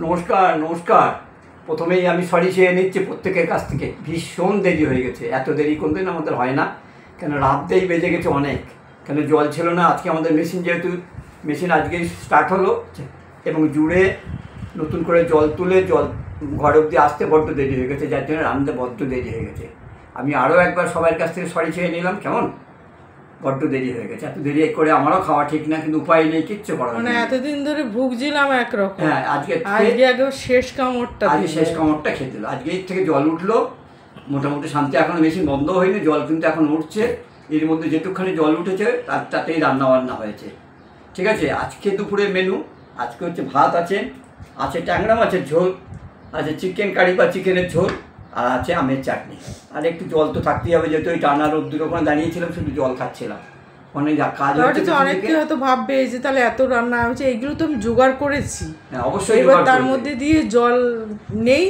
নমস্কার নমস্কার। প্রথমেই আমি সরি চেয়ে নিচ্ছি প্রত্যেকের কাছ থেকে, ভীষণ দেরি হয়ে গেছে। এত দেরি কোনদিন আমাদের হয় না, কেন রাততেই বেজে গেছে অনেক। কেন জল ছিল না আজকে আমাদের মেশিন, যেহেতু মেশিন আজকেই স্টার্ট হলো এবং জুড়ে নতুন করে জল তুলে জল ঘর অবধি আসতে বড্ড দেরি হয়ে গেছে, যার জন্য রাঁধতে বড্ড দেরি হয়ে গেছে। আমি আরও একবার সবার কাছ থেকে সরি চেয়ে নিলাম, কেমন বড্ড দেরি হয়ে গেছে। এত দেরি করে আমারও খাওয়া ঠিক না, কিন্তু উপায় নেই, কিচ্ছু করার মানে নেই। এতদিন ধরে ভুগছিলাম একরকম। হ্যাঁ, আজকে একদম শেষ কামড়টা আজকে শেষ কামড়টা খেতে হলো। আজকে থেকে জল উঠলো মোটামুটি শান্তি, এখনো মেশিন বন্ধ হয়নি, জল কিন্তু এখন উঠছে। এর মধ্যে যেটুকখানি জল উঠেছে তাতেই রান্না বান্না হয়েছে। ঠিক আছে, আজকে দুপুরের মেনু আজকে হচ্ছে ভাত আছে, আছে ট্যাংরা মাছের ঝোল, আছে চিকেন কারি বা চিকেনের ঝোল, আর আছে আমের চাটনি। আর একটু জল তো থাকতেই হবে, যেহেতু ওই টানা রোদ্দুর ওখানে দাঁড়িয়েছিলাম, শুধু জল খাচ্ছিলাম। মানে যা কাজ হচ্ছে অনেকে হয়তো ভাববে যে তাহলে এত রান্না হচ্ছে, এগুলো তো আমি জোগাড় করেছি। হ্যাঁ, অবশ্যই এবার তার মধ্যে দিয়ে জল নেই,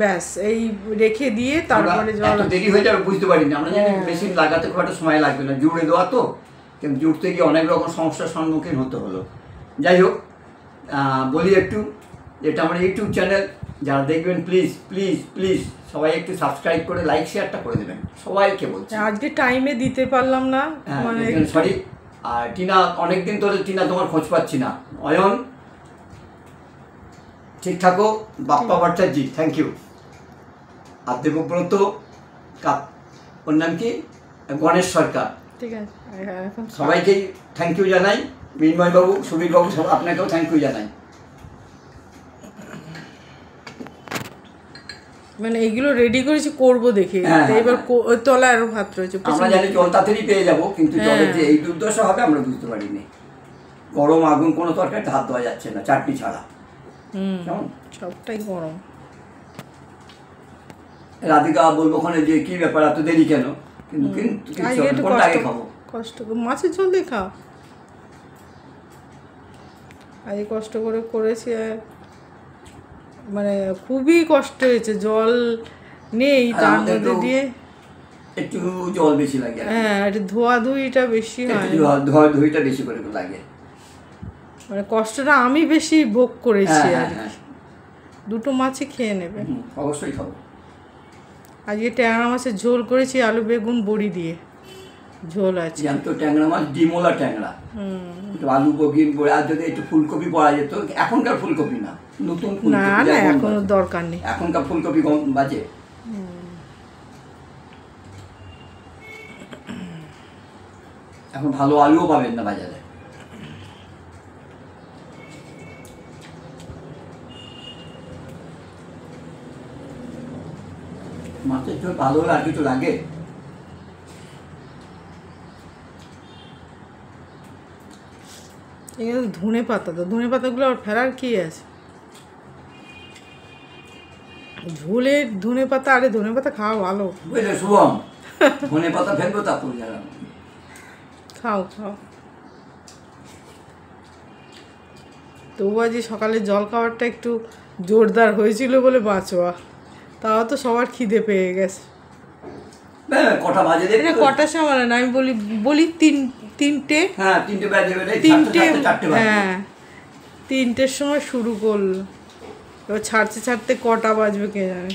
ব্যাস এই রেখে দিয়ে তারপরে জল। এত দেরি হয়ে যাবে বুঝতে পারি না আমরা, জানি মেশিন লাগাতে খুব একটা সময় লাগবে না, জুড়ে দেওয়া তো, কিন্তু জুড়তে গিয়ে অনেক রকম সমস্যার সম্মুখীন হতে হলো। যাই হোক, বলি একটু, এটা আমার ইউটিউব চ্যানেল, যারা দেখবেন প্লিজ প্লিজ প্লিজ সবাই একটু সাবস্ক্রাইব করে লাইক শেয়ারটা করে দেবেন, সবাইকে বলছি। আজকে টাইমে দিতে পারলাম না, মানে সরি। আর টিনা, অনেকদিন ধরে টিনা তোমার খোঁজ পাচ্ছি না। অয়ন ঠিক থাকো, বাপ্পা ভট্টাচার্য থ্যাংক ইউ, আর দেবব্রত ওর নাম কি, গণেশ সরকার, ঠিক আছে, সবাইকেই থ্যাংক ইউ জানাই। মৃন্ময়বাবু, সুবীরবাবু, সব আপনাকেও থ্যাংক ইউ জানাই। মানে এইগুলো রেডি করেছি করবো দেখে, এবার তলায় আরো ভাত রয়েছে। আমরা জানি জল তাড়াতাড়ি পেয়ে যাবো, কিন্তু জলের যে এই দুর্দশা হবে আমরা বুঝতে পারিনি। গরম আগুন, কোনো তরকারিতে হাত দেওয়া যাচ্ছে না চাটনি ছাড়া। কেমন সবটাই গরম। রাধিকা বলবো ওখানে যে কি ব্যাপার এত দেরি কেন, কিন্তু আগে খাবো, কষ্ট মাছের ঝোল দিয়ে খাও। আগে কষ্ট করে করেছি, মানে খুবই কষ্ট হয়েছে, জল নেই তার মধ্যে দিয়ে একটু জল বেশি লাগে। হ্যাঁ, একটু ধোয়াধুয়িটা বেশি হয়, ধোয়াধুয়িটা বেশি করে লাগে, মানে কষ্টটা আমি বেশি ভোগ করেছি। আর হ্যাঁ, দুটো মাছই খেয়ে নেবে, অবশ্যই খাবো। আজকে ট্যাংরা মাছের ঝোল করেছি, আলু বেগুন বড়ি দিয়ে ঝোল আছে। তো ট্যাংরা মাছ, ডিমোলা ট্যাংরা, একটু আলু বেগুন বড়ি, আর যদি একটু ফুলকপি পড়া যেত। এখনকার ফুলকপি না, নতুন না না, এখনো দরকার নেই, এখনকার ফুলকপি কম বাজে। এখন ভালো আলুও পাবেন না বাজারে। মাছের ঝোল ভালো হলে আর কিছু লাগে। এখানে ধনে পাতা, তো ধনে পাতাগুলো আর ফেলার কি আছে? ঝোলের ধনে পাতা, আরে ধনে পাতা খাওয়া ভালো, বুঝলে শুভম, ধনে পাতা ফেলবো তারপর খাও খাও। তবু আজ সকালে জল খাবারটা একটু জোরদার হয়েছিল বলে বাঁচোয়া, তাও তো সবার খিদে পেয়ে গেছে। কটা বাজে দেখে কটার সময় না, আমি বলি তিনটে, হ্যাঁ তিনটে বাজে, হ্যাঁ 3টের সময় শুরু করলো, এবার ছাড়তে কটা বাজবে কে জানে।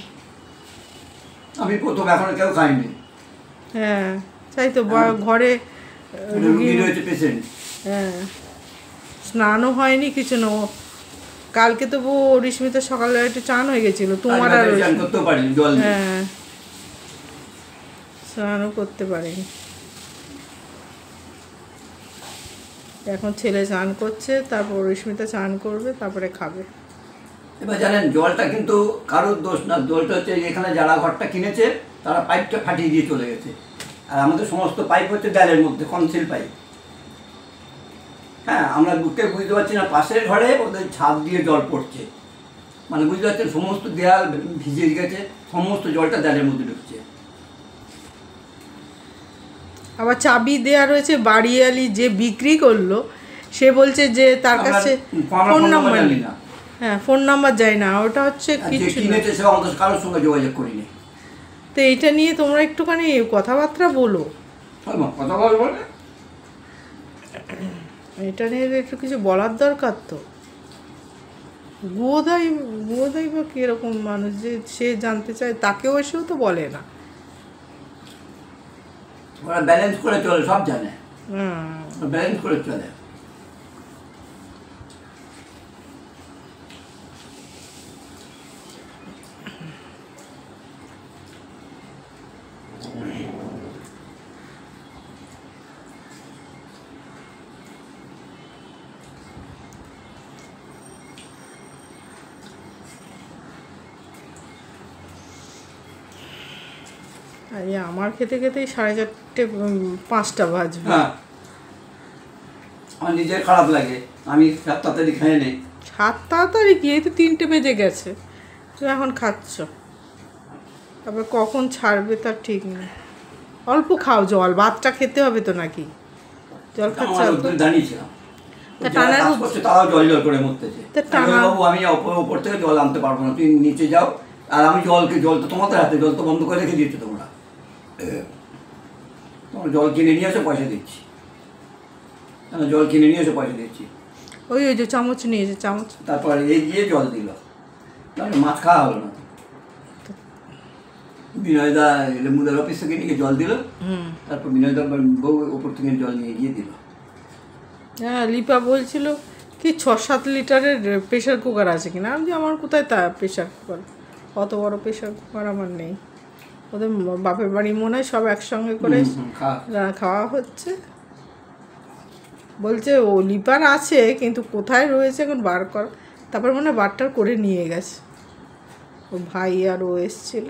আমি প্রথম, এখনো কেউ খাইনি। হ্যাঁ তাই তো, ঘরে রুগী রয়েছে, পেশেন্ট। হ্যাঁ, স্নানও হয়নি কিছু না। কালকে তো রিস্মিতা সকালে একটু চান হয়ে গেছিল, তোমার আর হ্যাঁ, স্নানও করতে পারিনি। এখন ছেলে চান করছে, তারপর রিস্মিতা চান করবে, তারপরে খাবে। এবার জানেন জলটা কিন্তু কারোর দোষ না, জলটা হচ্ছে এখানে যারা ঘরটা কিনেছে তারা পাইপটা ফাটিয়ে দিয়ে চলে গেছে। আর আমাদের সমস্ত পাইপ হচ্ছে দেয়ালের মধ্যে, কনসিল পাইপ। হ্যাঁ, আমরা বুঝতে পারছি না, পাশের ঘরে ওদের ছাদ দিয়ে জল পড়ছে, মানে বুঝতে পারছেন সমস্ত দেয়াল ভিজে গেছে, সমস্ত জলটা দেয়ালের মধ্যে ঢুকছে। আবার চাবি দেয়া রয়েছে, বাড়িয়ালি যে বিক্রি করলো সে বলছে যে তার কাছে ফোন নাম্বার নেই। হ্যাঁ, ফোন নাম্বার যায় না, ওটা হচ্ছে কিছু কিনেছে সে আমাদের কারোর সঙ্গে যোগাযোগ করিনি। তো এইটা নিয়ে তোমরা একটুখানি কথাবার্তা বলো। কথা বলবো, এটা নিয়ে একটু কিছু বলার দরকার তো। গোদাই গোদাই বা কীরকম মানুষ যে সে জানতে চায়, তাকেও এসেও তো বলে না। ওরা ব্যালেন্স করে চলে, সব জানে, হুম। ব্যালেন্স করে চলে। আর এই আমার খেতে খেতেই 4:30 5টা বাজবে। হ্যাঁ, আমার নিজের খারাপ লাগে, আমি তাড়াতাড়ি খেয়ে নেই। 7 তাড়াতাড়ি কি, এই তো 3টে বেজে গেছে, তুমি এখন খাচ্ছ, তারপর কখন ছাড়বে তার ঠিক নেই। অল্প খাও জল, ভাতটা খেতে হবে তো নাকি, জল খাচ্ছে অল্প। দাঁড়িয়েছিলাম, তা টানা তারাও জল জল করে মরতেছে। তা টানা- বাবু আমি ওপর থেকে জল আনতে পারবো না, তুমি নিচে যাও। আর আমি জল তো তোমাদের হাতে, জল তো বন্ধ করে রেখে দিয়েছো তোমরা। তোমরা জল কিনে নিয়ে এসো, পয়সা দিচ্ছি। জল কিনে নিয়ে এসে পয়সা দিচ্ছি। ওই যে চামচ নিয়েছে, চামচ। তারপর এই গিয়ে জল দিল, তাহলে মাছ খাওয়া হলো না। বিনয়দা লেমুদার অফিস থেকে নিয়ে জল দিল, তারপর বিনয়দা বউ ওপর থেকে জল নিয়ে গিয়ে দিল। হ্যাঁ, লিপা বলছিল কি 6-7 লিটারের প্রেশার কুকার আছে কিনা। আমি যে আমার কোথায় তা প্রেশার কুকার, অত বড় প্রেশার কুকার আমার নেই। ওদের বাপের বাড়ি মনে হয় সব একসঙ্গে করে খাওয়া হচ্ছে। বলছে ও লিপার আছে, কিন্তু কোথায় রয়েছে এখন বার কর। তারপর মনে হয় বারটার করে নিয়ে গেছে, ও ভাই আর ও এসছিল।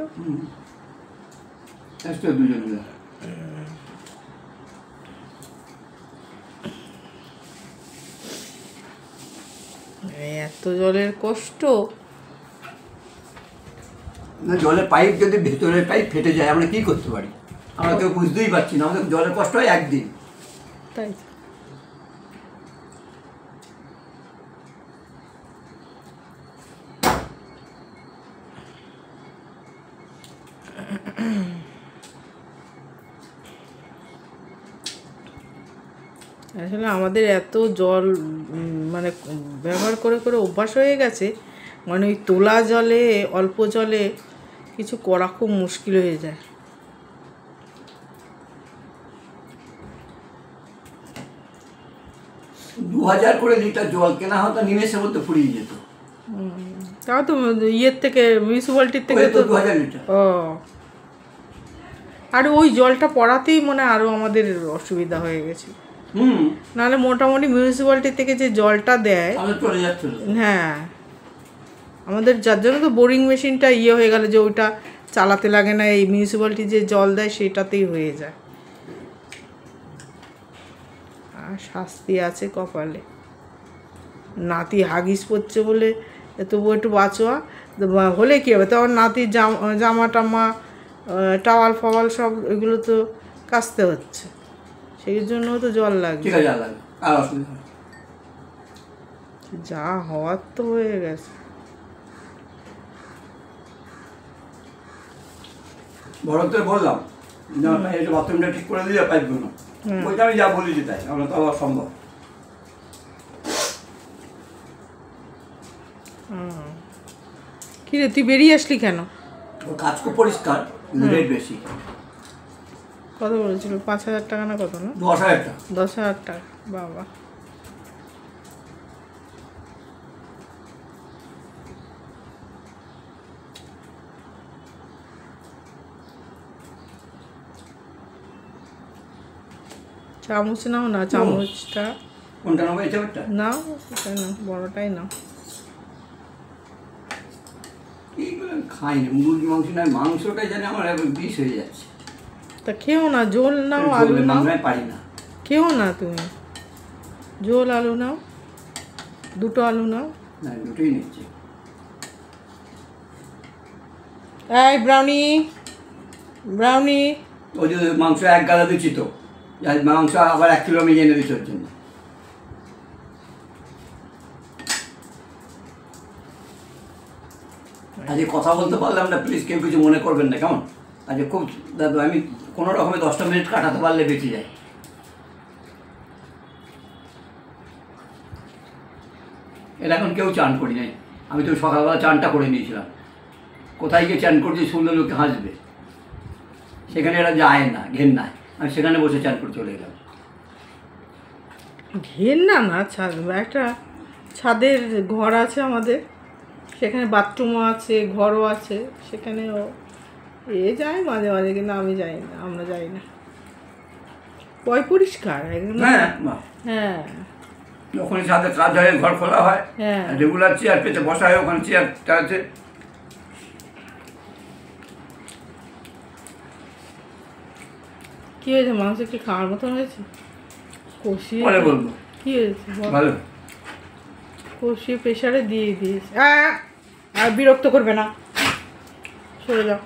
এত জলের কষ্ট। না, জলের পাইপ যদি ভেতরের পাইপ ফেটে যায় আমরা কি করতে পারি? আমরা কেউ বুঝতেই পারছি না। আমাদের জলের কষ্ট হয় একদিন। তাই আসলে আমাদের এত জল মানে ব্যবহার করে করে অভ্যাস হয়ে গেছে, মানে ওই তোলা জলে, অল্প জলে কিছু করা খুব মুশকিল হয়ে যায়। 2000 করে লিটার জল কেনা হতো, নিমেষের মধ্যে ফুরিয়ে যেত। তাও তো ইয়ের থেকে, মিউনিসিপ্যালিটির থেকে তো 2000 লিটার। ও, আর ওই জলটা পড়াতেই মনে হয় আরও আমাদের অসুবিধা হয়ে গেছে। নাহলে মোটামুটি মিউনিসিপ্যালিটি থেকে যে জলটা দেয়, হ্যাঁ, আমাদের যার জন্য তো বোরিং মেশিনটা ইয়ে হয়ে গেল, যে ওইটা চালাতে লাগে না, এই মিউনিসিপ্যালিটি যে জল দেয় সেটাতেই হয়ে যায়। আর শাস্তি আছে কপালে। নাতি হাগিস পড়ছে বলে তবু একটু বাঁচোয়া হলে কী হবে, তখন নাতির জামা টামা, টাওয়াল ফাওয়াল সব এগুলো তো কাচতে হচ্ছে, সেই জন্য তো জল লাগবে। যা হওয়ার তো হয়ে গেছে। বড়দের বললাম বাথরুমটা ঠিক করে দিলে পাইপগুলো, ওইটা আমি যা বলেছি তাই, আমরা তো আবার সম্ভব। কি রে, তুই বেরিয়ে আসলি কেন? কাজ খুব পরিষ্কার, রেট বেশি। কত বলেছিল? 5000 টাকা না কত? না 10,000 টাকা। 10,000 টাকা, বাবা। চামচ নাও না, চামচটা। কোনটা নেবো? এই চামচটা নাও, এটা নাও, বড়টাই নাও। খাই না মুরগি মাংস, নয় মাংসটাই জানি আমার এখন বিষ হয়ে যাচ্ছে। তা খেও না, ঝোল নাও, আলু নাও। পারি না, খেও না তুমি, ঝোল আলু নাও, 2টো আলু নাও। না, দুটোই নিচ্ছি। এই ব্রাউনি, ব্রাউনি। ওই যে মাংস 1 গাদা দিচ্ছি তো, মাংস আবার 1 কিলো আমি এনে দিচ্ছি ওর জন্য। আজকে কথা বলতে পারলাম না, প্লিজ কেউ কিছু মনে করবেন না, কেমন? আজকে খুব আমি কোনো রকমে 10টা মিনিট কাটাতে পারলে বেঁচে যায়। এটা এখন কেউ চান করি নাই, আমি তো সকালবেলা চানটা করে নিয়েছিলাম। কোথায় গিয়ে চান করছি শুনলে লোকে হাসবে, সেখানে এরা যায় না, ঘেন্নায়। আমি সেখানে বসে চান করে চলে গেলাম। ঘেন্না না, একটা ছাদের ঘর আছে আমাদের, সেখানে বাথরুমও আছে, ঘরও আছে, সেখানেও যায় মাঝে মাঝে, কিন্তু আমি যাই না, আমরা যাই না। পরিষ্কার একদম। হ্যাঁ, যখন ছাদে কাজ হয়, ঘর খোলা হয়, হ্যাঁ, রেগুলার চেয়ার পেতে বসা হয়, ওখানে চেয়ারটা আছে। কি হয়েছে? মাংস কি খাওয়ার মতন হয়েছে? কষিয়ে বলবো কি হয়েছে? ভালো কষিয়ে প্রেশারে দিয়ে দিয়েছে। আর বিরক্ত করবে না, সরে যাও।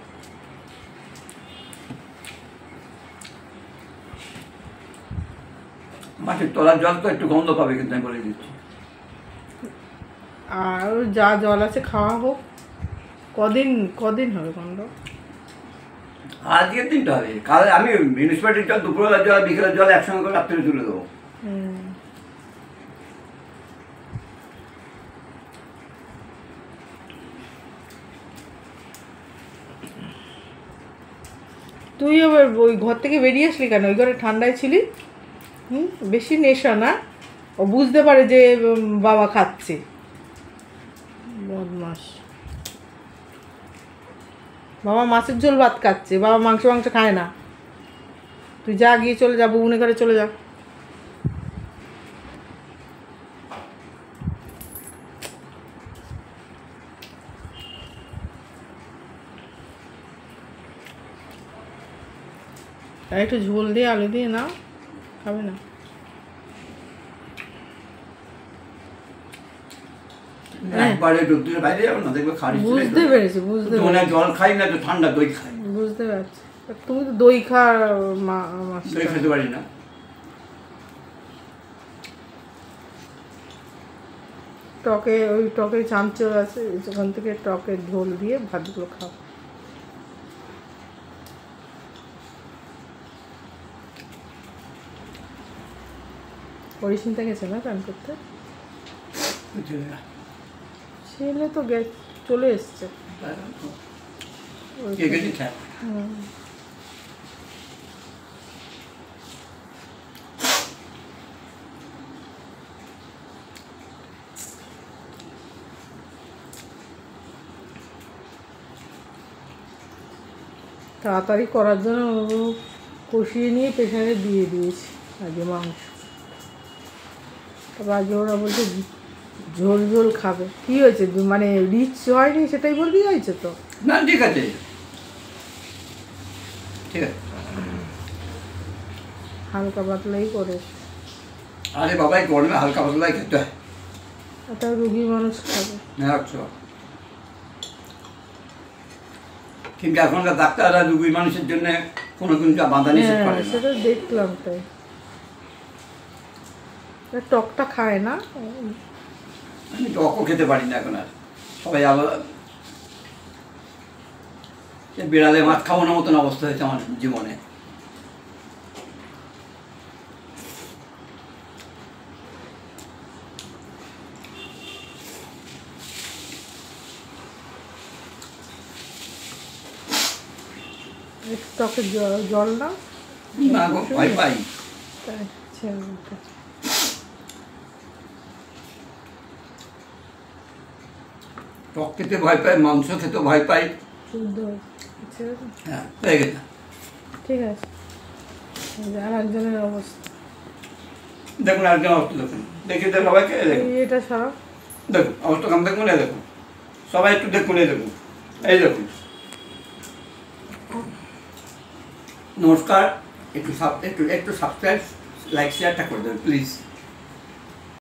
মাছের তলার জল তো একটু গন্ধ পাবে, কিন্তু আমি বলে দিচ্ছি। আর যা জল আছে খাওয়া হোক। কদিন হবে গন্ধ? আজকের দিনটা হবে। কাল আমি মিউনিসিপ্যালিটির জল, দুপুরবেলার জল, বিকেলের জল একসঙ্গে করে রাত্রে তুলে দেবো। তুই আবার ওই ঘর থেকে বেরিয়ে আসলি কেন? ওই ঘরে ঠান্ডায় ছিলি। বেশি নেশা না? ও বুঝতে পারে যে বাবা খাচ্ছে। বদমাস। বাবা মাছের ঝোল ভাত খাচ্ছে, বাবা মাংস খায় না। তুই যা, গিয়ে চলে যা, বুবনে ঘরে চলে যা। একটু ঝোল দিয়ে আলু দিয়ে না, খাবে না? বুঝতে পেরেছি, জল খাই না তো, ঠান্ডা দই খাই। বুঝতে পারছি। তুমি তো দই দই খেতে পারি না। টকের চামচ আছে, ওখান থেকে টকের ঝোল দিয়ে ভাতগুলো খাও। পরিচিন্তা গেছে না চান করতে? ছেলে তো চলে এসছে। তাড়াতাড়ি করার জন্য কষিয়ে নিয়ে প্রেশারে দিয়ে দিয়েছি আগে মাংস। তারপর আগে ওরা বলছে ঝোল ঝোল খাবে। কি হয়েছে, মানে রিচ হয়নি সেটাই বলবি? হয়েছে তো না, ঠিক আছে, ঠিক আছে, হালকা পাতলাই করে। আরে বাবা, গরমে হালকা পাতলাই খেতে হয়। এটা রুগী মানুষ খাবে। কিন্তু এখনকার ডাক্তাররা রুগী মানুষের জন্য কোনো কিন্তু বাধা নিষেধ করে না। সেটা দেখলাম, তাই টকটা খায় না। আমি টকও খেতে পারি না এখন আর। সবাই আবার বিড়ালে মাছ খাওয়ানোর মতন অবস্থা হয়েছে আমার জীবনে। টকের জল না, ভয় পাই। টক খেতে ভয় পাই, মাংস খেতে ভয় পাই। হ্যাঁ, হয়ে গেছে, ঠিক আছে। আর একজনের অবস্থা দেখুন, একজন অবস্থা দেখুন, দেখি তো সবাইকে দেখুন। এটা সারা দেখুন অবস্থা কাম দেখুন, এই দেখুন সবাই একটু দেখুন, এই দেখুন, এই দেখুন। নমস্কার, একটু সাবস্ক্রাইব, লাইক, শেয়ারটা করে দেবেন প্লিজ।